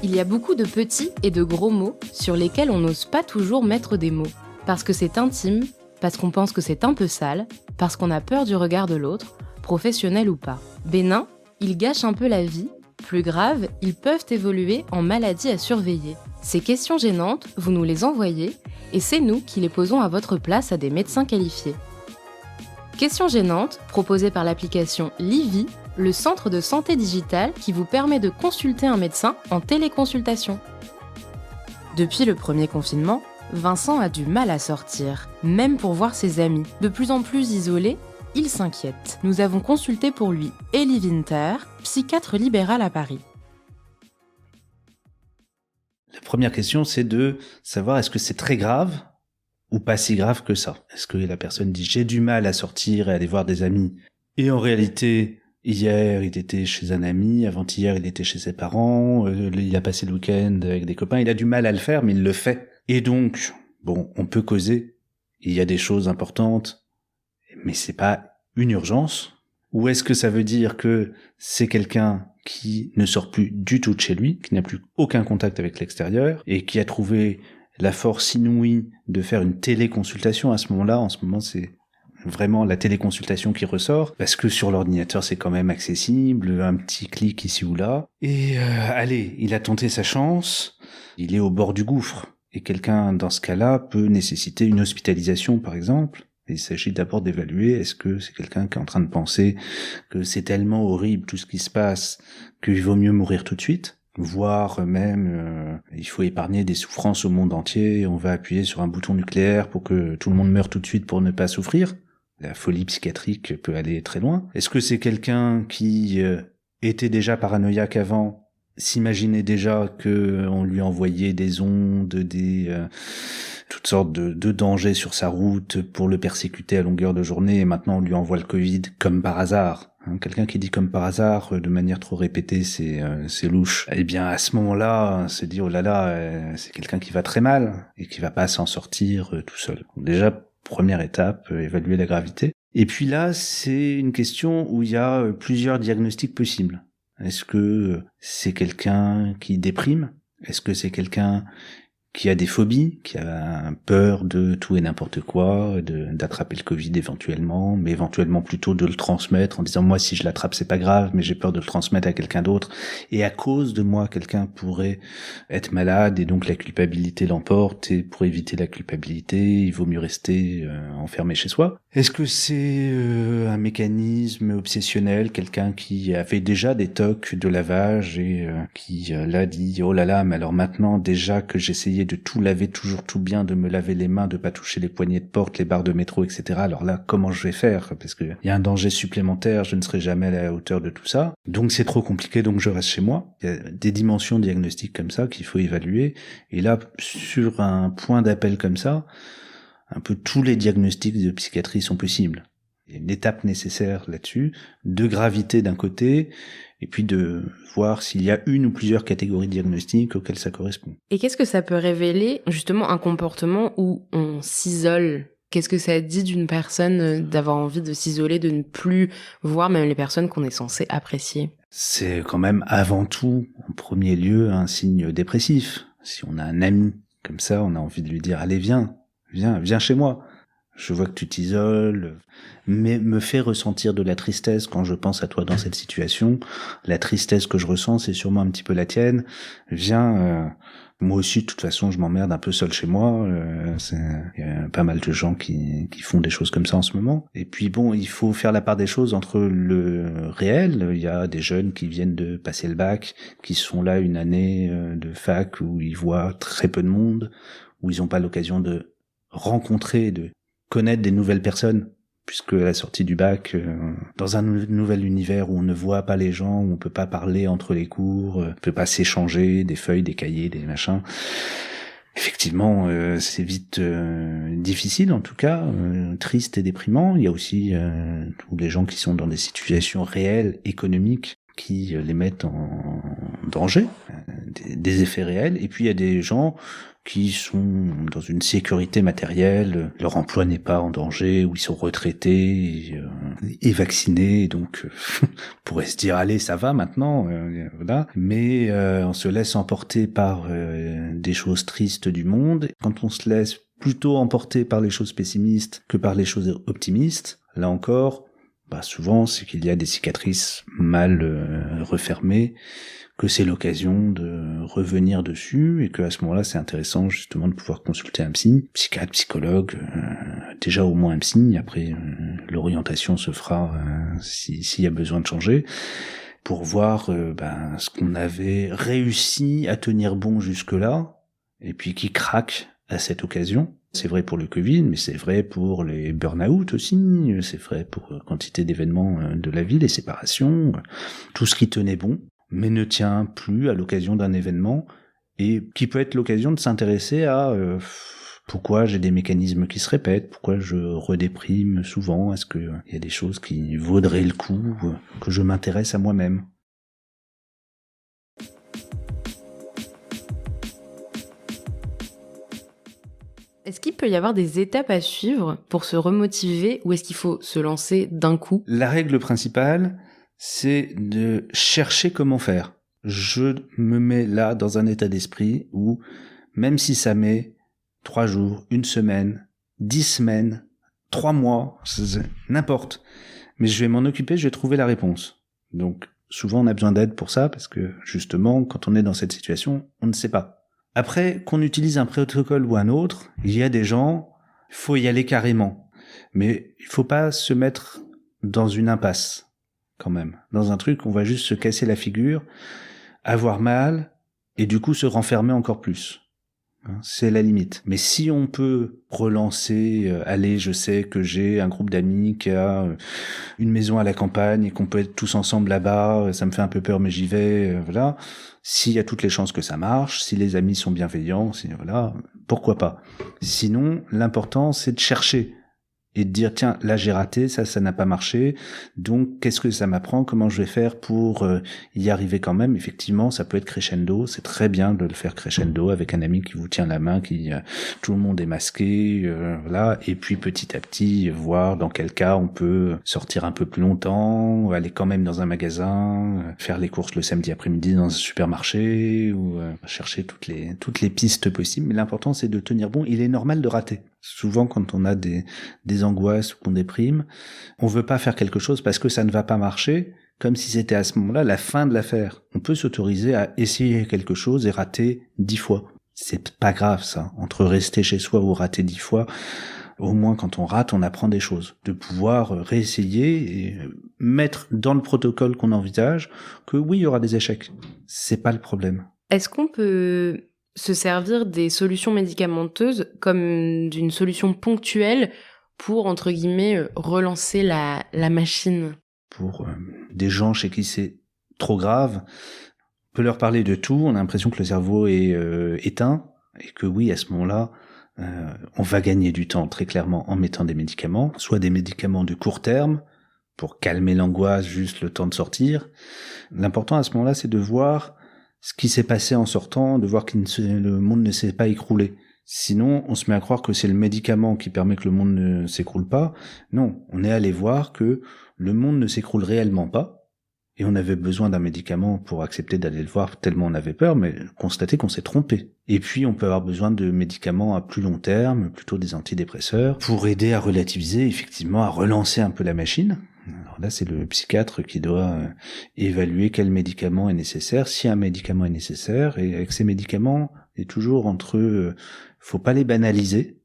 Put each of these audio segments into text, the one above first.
Il y a beaucoup de petits et de gros mots sur lesquels on n'ose pas toujours mettre des mots. Parce que c'est intime, parce qu'on pense que c'est un peu sale, parce qu'on a peur du regard de l'autre, professionnel ou pas. Bénin, ils gâchent un peu la vie. Plus grave, ils peuvent évoluer en maladie à surveiller. Ces questions gênantes, vous nous les envoyez et c'est nous qui les posons à votre place à des médecins qualifiés. Questions gênantes, proposées par l'application Livy, le centre de santé digitale qui vous permet de consulter un médecin en téléconsultation. Depuis le premier confinement, Vincent a du mal à sortir, même pour voir ses amis. De plus en plus isolé, il s'inquiète. Nous avons consulté pour lui Elie Winter, psychiatre libéral à Paris. La première question, c'est de savoir est-ce que c'est très grave ou pas si grave que ça. Est-ce que la personne dit « j'ai du mal à sortir et aller voir des amis » et en réalité, hier, il était chez un ami, avant-hier, il était chez ses parents, il a passé le week-end avec des copains, il a du mal à le faire, mais il le fait. Et donc, bon, on peut causer, il y a des choses importantes, mais c'est pas une urgence. Ou est-ce que ça veut dire que c'est quelqu'un qui ne sort plus du tout de chez lui, qui n'a plus aucun contact avec l'extérieur, et qui a trouvé la force inouïe de faire une téléconsultation à ce moment-là? En ce moment, c'est vraiment la téléconsultation qui ressort, parce que sur l'ordinateur, c'est quand même accessible, un petit clic ici ou là. Et allez, il a tenté sa chance, il est au bord du gouffre. Et quelqu'un, dans ce cas-là, peut nécessiter une hospitalisation, par exemple. Et il s'agit d'abord d'évaluer, est-ce que c'est quelqu'un qui est en train de penser que c'est tellement horrible tout ce qui se passe qu'il vaut mieux mourir tout de suite, voire même il faut épargner des souffrances au monde entier, on va appuyer sur un bouton nucléaire pour que tout le monde meure tout de suite pour ne pas souffrir. La folie psychiatrique peut aller très loin. Est-ce que c'est quelqu'un qui était déjà paranoïaque avant, s'imaginait déjà que on lui envoyait des ondes, toutes sortes de dangers sur sa route pour le persécuter à longueur de journée, et maintenant on lui envoie le Covid comme par hasard. Quelqu'un qui dit comme par hasard de manière trop répétée, c'est louche. Eh bien, à ce moment-là, se dit oh là là, c'est quelqu'un qui va très mal et qui va pas s'en sortir tout seul. Déjà, première étape, évaluer la gravité. Et puis là, c'est une question où il y a plusieurs diagnostics possibles. Est-ce que c'est quelqu'un qui déprime? Est-ce que c'est quelqu'un qui a des phobies, qui a peur de tout et n'importe quoi, d'attraper le Covid éventuellement, mais éventuellement plutôt de le transmettre en disant moi si je l'attrape c'est pas grave, mais j'ai peur de le transmettre à quelqu'un d'autre, et à cause de moi quelqu'un pourrait être malade et donc la culpabilité l'emporte, et pour éviter la culpabilité il vaut mieux rester enfermé chez soi. Est-ce que c'est un mécanisme obsessionnel, quelqu'un qui avait déjà des tocs de lavage et qui là dit oh là là, mais alors maintenant déjà que j'essayais de tout laver toujours tout bien, de me laver les mains, de pas toucher les poignées de porte, les barres de métro, etc. Alors là, comment je vais faire? Parce que il y a un danger supplémentaire, je ne serai jamais à la hauteur de tout ça. Donc c'est trop compliqué, donc je reste chez moi. Il y a des dimensions diagnostiques comme ça qu'il faut évaluer. Et là, sur un point d'appel comme ça, un peu tous les diagnostics de psychiatrie sont possibles. Il y a une étape nécessaire là-dessus, de gravité d'un côté, et puis de voir s'il y a une ou plusieurs catégories diagnostiques auxquelles ça correspond. Et qu'est-ce que ça peut révéler, justement, un comportement où on s'isole? Qu'est-ce que ça dit d'une personne d'avoir envie de s'isoler, de ne plus voir même les personnes qu'on est censé apprécier? C'est quand même avant tout, en premier lieu, un signe dépressif. Si on a un ami comme ça, on a envie de lui dire « Allez, viens chez moi ». Je vois que tu t'isoles, mais me fais ressentir de la tristesse quand je pense à toi dans cette situation. La tristesse que je ressens, c'est sûrement un petit peu la tienne. Viens, moi aussi, de toute façon, je m'emmerde un peu seul chez moi. Il y a pas mal de gens qui font des choses comme ça en ce moment. Et puis bon, il faut faire la part des choses entre le réel. Il y a des jeunes qui viennent de passer le bac, qui sont là une année de fac où ils voient très peu de monde, où ils n'ont pas l'occasion de rencontrer, de connaître des nouvelles personnes, puisque à la sortie du bac, dans un nouvel univers où on ne voit pas les gens, où on peut pas parler entre les cours, on peut pas s'échanger des feuilles, des cahiers, des machins. Effectivement, c'est vite difficile, en tout cas, triste et déprimant. Il y a aussi tous les gens qui sont dans des situations réelles, économiques, qui les mettent en danger, des effets réels. Et puis il y a des gens qui sont dans une sécurité matérielle, leur emploi n'est pas en danger, ou ils sont retraités et vaccinés, donc on pourrait se dire allez ça va maintenant, voilà. Mais on se laisse emporter par des choses tristes du monde. Quand on se laisse plutôt emporter par les choses pessimistes que par les choses optimistes, là encore, souvent c'est qu'il y a des cicatrices mal refermées, que c'est l'occasion de revenir dessus et que à ce moment-là c'est intéressant justement de pouvoir consulter un psychiatre, psychologue, déjà au moins un psy, après l'orientation se fera s'il y a besoin de changer, pour voir ce qu'on avait réussi à tenir bon jusque-là et puis qui craque à cette occasion. C'est vrai pour le Covid, mais c'est vrai pour les burn-out aussi, c'est vrai pour quantité d'événements de la vie, les séparations, tout ce qui tenait bon, mais ne tient plus à l'occasion d'un événement, et qui peut être l'occasion de s'intéresser à pourquoi j'ai des mécanismes qui se répètent, pourquoi je redéprime souvent, est-ce qu'il y a des choses qui vaudraient le coup, que je m'intéresse à moi-même. Est-ce qu'il peut y avoir des étapes à suivre pour se remotiver ou est-ce qu'il faut se lancer d'un coup ? La règle principale, c'est de chercher comment faire. Je me mets là dans un état d'esprit où, même si ça met 3 jours, 1 semaine, 10 semaines, 3 mois, n'importe, mais je vais m'en occuper, je vais trouver la réponse. Donc, souvent on a besoin d'aide pour ça, parce que justement, quand on est dans cette situation, on ne sait pas. Après, qu'on utilise un protocole ou un autre, il y a des gens, il faut y aller carrément. Mais il faut pas se mettre dans une impasse, quand même. Dans un truc, on va juste se casser la figure, avoir mal, et du coup se renfermer encore plus. C'est la limite. Mais si on peut relancer, allez, je sais que j'ai un groupe d'amis qui a une maison à la campagne et qu'on peut être tous ensemble là-bas, ça me fait un peu peur mais j'y vais, voilà. S'il y a toutes les chances que ça marche, si les amis sont bienveillants, voilà, pourquoi pas. Sinon, l'important c'est de chercher et de dire tiens, là j'ai raté, ça n'a pas marché, donc qu'est-ce que ça m'apprend, comment je vais faire pour y arriver quand même. Effectivement, ça peut être crescendo, c'est très bien de le faire crescendo avec un ami qui vous tient la main, qui tout le monde est masqué, voilà, et puis petit à petit voir dans quel cas on peut sortir un peu plus longtemps, aller quand même dans un magasin, faire les courses le samedi après-midi dans un supermarché, ou chercher toutes les pistes possibles. Mais l'important c'est de tenir bon. Il est normal de rater. Souvent, quand on a des angoisses ou qu'on déprime, on veut pas faire quelque chose parce que ça ne va pas marcher, comme si c'était à ce moment-là la fin de l'affaire. On peut s'autoriser à essayer quelque chose et rater 10 fois. C'est pas grave, ça. Entre rester chez soi ou rater 10 fois, au moins quand on rate, on apprend des choses. De pouvoir réessayer et mettre dans le protocole qu'on envisage que oui, il y aura des échecs. C'est pas le problème. Est-ce qu'on peut se servir des solutions médicamenteuses comme d'une solution ponctuelle pour, entre guillemets, relancer la machine ? Pour des gens chez qui c'est trop grave, on peut leur parler de tout, on a l'impression que le cerveau est éteint, et que oui, à ce moment-là, on va gagner du temps, très clairement, en mettant des médicaments, soit des médicaments de court terme, pour calmer l'angoisse, juste le temps de sortir. L'important à ce moment-là, c'est de voir ce qui s'est passé en sortant, de voir que le monde ne s'est pas écroulé. Sinon, on se met à croire que c'est le médicament qui permet que le monde ne s'écroule pas. Non, on est allé voir que le monde ne s'écroule réellement pas, et on avait besoin d'un médicament pour accepter d'aller le voir tellement on avait peur, mais constater qu'on s'est trompé. Et puis, on peut avoir besoin de médicaments à plus long terme, plutôt des antidépresseurs, pour aider à relativiser, effectivement, à relancer un peu la machine. Alors là, c'est le psychiatre qui doit évaluer quel médicament est nécessaire, si un médicament est nécessaire, et avec ces médicaments, il y a toujours faut pas les banaliser.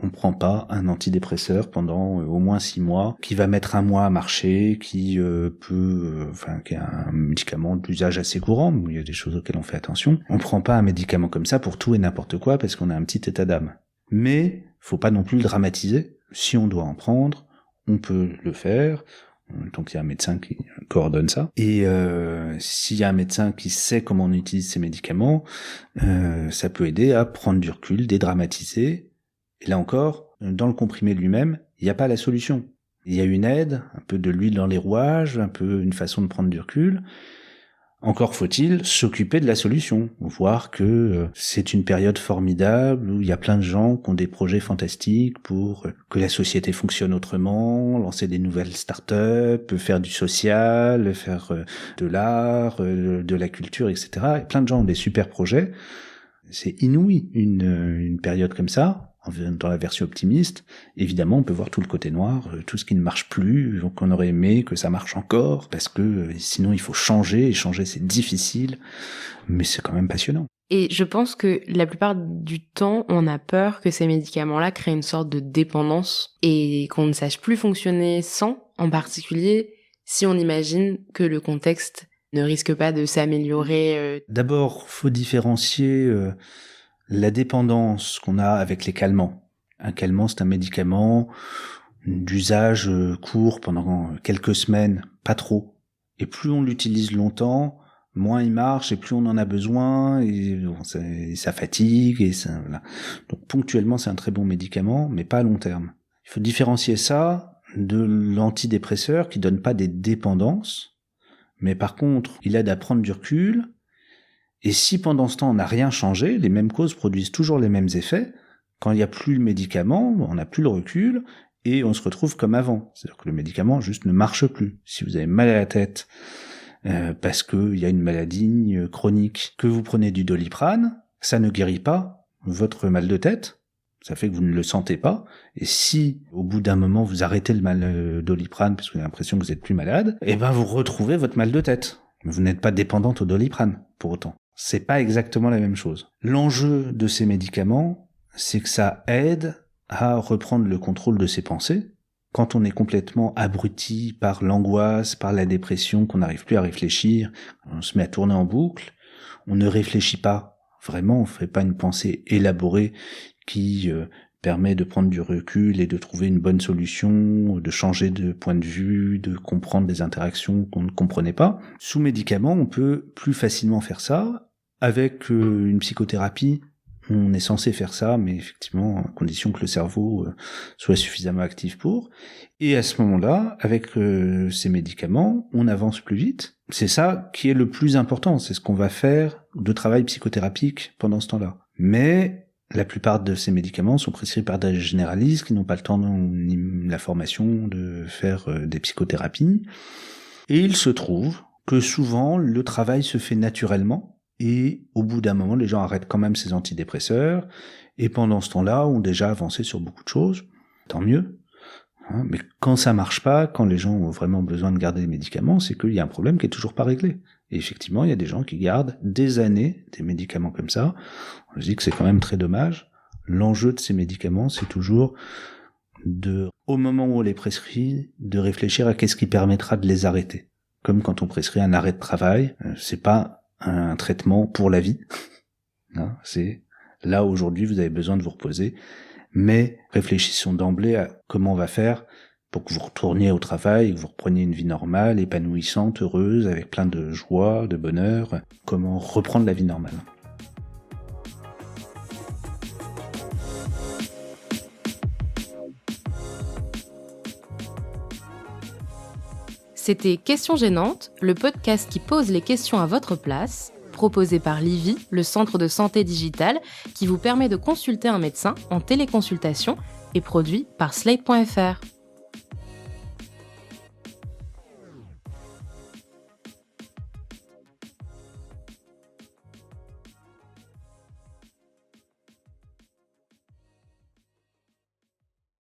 On prend pas un antidépresseur pendant au moins 6 mois, qui va mettre 1 mois à marcher, qui qui est un médicament d'usage assez courant, où il y a des choses auxquelles on fait attention. On prend pas un médicament comme ça pour tout et n'importe quoi, parce qu'on a un petit état d'âme. Mais, faut pas non plus le dramatiser. Si on doit en prendre, on peut le faire, donc il y a un médecin qui coordonne ça. Et s'il y a un médecin qui sait comment on utilise ces médicaments, ça peut aider à prendre du recul, dédramatiser. Et là encore, dans le comprimé lui-même, il n'y a pas la solution. Il y a une aide, un peu de l'huile dans les rouages, un peu une façon de prendre du recul. Encore faut-il s'occuper de la solution, voir que c'est une période formidable où il y a plein de gens qui ont des projets fantastiques pour que la société fonctionne autrement, lancer des nouvelles startups, faire du social, faire de l'art, de la culture, etc. Et plein de gens ont des super projets. C'est inouï, une période comme ça. Dans la version optimiste, évidemment, on peut voir tout le côté noir, tout ce qui ne marche plus, qu'on aurait aimé que ça marche encore, parce que sinon il faut changer, et changer c'est difficile, mais c'est quand même passionnant. Et je pense que la plupart du temps, on a peur que ces médicaments-là créent une sorte de dépendance et qu'on ne sache plus fonctionner sans, en particulier si on imagine que le contexte ne risque pas de s'améliorer. D'abord, faut différencier la dépendance qu'on a avec les calmants. Un calmant, c'est un médicament d'usage court pendant quelques semaines, pas trop. Et plus on l'utilise longtemps, moins il marche et plus on en a besoin et ça fatigue et ça, voilà. Donc ponctuellement, c'est un très bon médicament, mais pas à long terme. Il faut différencier ça de l'antidépresseur qui donne pas des dépendances, mais par contre, il aide à prendre du recul. Et si pendant ce temps on n'a rien changé, les mêmes causes produisent toujours les mêmes effets, quand il n'y a plus le médicament, on n'a plus le recul, et on se retrouve comme avant. C'est-à-dire que le médicament juste ne marche plus. Si vous avez mal à la tête, parce qu'il y a une maladie chronique, que vous prenez du Doliprane, ça ne guérit pas votre mal de tête, ça fait que vous ne le sentez pas, et si au bout d'un moment vous arrêtez le Doliprane parce que vous avez l'impression que vous êtes plus malade, et ben vous retrouvez votre mal de tête. Vous n'êtes pas dépendante au Doliprane, pour autant. C'est pas exactement la même chose. L'enjeu de ces médicaments, c'est que ça aide à reprendre le contrôle de ses pensées. Quand on est complètement abruti par l'angoisse, par la dépression, qu'on n'arrive plus à réfléchir, on se met à tourner en boucle, on ne réfléchit pas. Vraiment, on fait pas une pensée élaborée qui permet de prendre du recul et de trouver une bonne solution, de changer de point de vue, de comprendre des interactions qu'on ne comprenait pas. Sous médicaments, on peut plus facilement faire ça. Avec une psychothérapie, on est censé faire ça, mais effectivement, à condition que le cerveau soit suffisamment actif pour. Et à ce moment-là, avec ces médicaments, on avance plus vite. C'est ça qui est le plus important, c'est ce qu'on va faire de travail psychothérapeutique pendant ce temps-là. Mais la plupart de ces médicaments sont prescrits par des généralistes qui n'ont pas le temps ni la formation de faire des psychothérapies. Et il se trouve que souvent, le travail se fait naturellement. Et au bout d'un moment, les gens arrêtent quand même ces antidépresseurs, et pendant ce temps-là, ont déjà avancé sur beaucoup de choses, tant mieux. Mais quand ça marche pas, quand les gens ont vraiment besoin de garder les médicaments, c'est qu'il y a un problème qui est toujours pas réglé. Et effectivement, il y a des gens qui gardent des années des médicaments comme ça. On se dit que c'est quand même très dommage. L'enjeu de ces médicaments, c'est toujours au moment où on les prescrit, de réfléchir à qu'est-ce qui permettra de les arrêter. Comme quand on prescrit un arrêt de travail, c'est pas un traitement pour la vie. Non, c'est là aujourd'hui vous avez besoin de vous reposer, mais réfléchissons d'emblée à comment on va faire pour que vous retourniez au travail, que vous repreniez une vie normale, épanouissante, heureuse, avec plein de joie, de bonheur. Comment reprendre la vie normale. C'était Questions gênantes, le podcast qui pose les questions à votre place, proposé par Livy, le centre de santé digitale, qui vous permet de consulter un médecin en téléconsultation et produit par Slate.fr.